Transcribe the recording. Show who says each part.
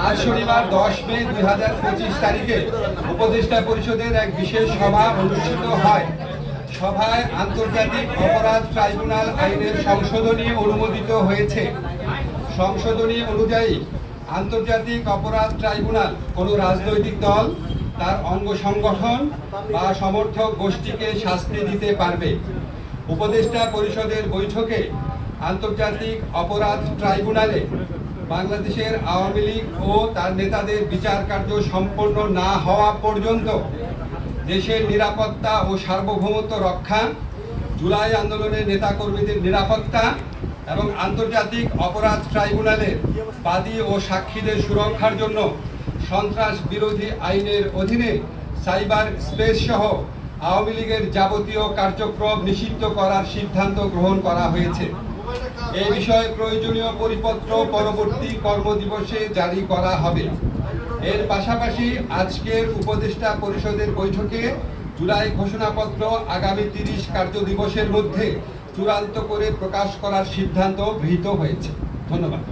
Speaker 1: আজ শনিবার 10 মে 2025 তারিখে উপদেষ্টা পরিষদের এক বিশেষ সভা অনুষ্ঠিত হয়। সভায় আন্তর্জাতিক অপরাধ ট্রাইব্যুনাল আইনের সংশোধনী অনুমোদিত হয়েছে। সংশোধনী অনুযায়ী আন্তর্জাতিক অপরাধ ট্রাইব্যুনাল কোনো রাজনৈতিক দল, তার অঙ্গ সংগঠন বা সমর্থক গোষ্ঠীকে শাস্তি দিতে পারবে। উপদেষ্টা পরিষদের বৈঠকে আন্তর্জাতিক অপরাধ ট্রাইব্যুনালে বাংলাদেশের আওয়ামী লীগ ও তার নেতাদের বিচার কার্য সম্পন্ন না হওয়া পর্যন্ত দেশের নিরাপত্তা ও সার্বভৌমত্ব রক্ষা, জুলাই আন্দোলনের নেতাকর্মীদের নিরাপত্তা এবং আন্তর্জাতিক অপরাধ ট্রাইব্যুনালের বাদী ও সাক্ষীদের সুরক্ষার জন্য সন্ত্রাস বিরোধী আইনের অধীনে সাইবার স্পেস সহ আওয়ামী লীগের যাবতীয় কার্যক্রম নিষিদ্ধ করার সিদ্ধান্ত গ্রহণ করা হয়েছে। এই বিষয়ে প্রয়োজনীয় পরিপত্র পরবর্তী কর্মদিবসে জারি করা হবে। এর পাশাপাশি আজকের উপদেষ্টা পরিষদের বৈঠকে জুলাই ঘোষণাপত্র আগামী 30 কার্যদিবসের মধ্যে চূড়ান্ত করে প্রকাশ করার সিদ্ধান্ত গৃহীত হয়েছে। ধন্যবাদ।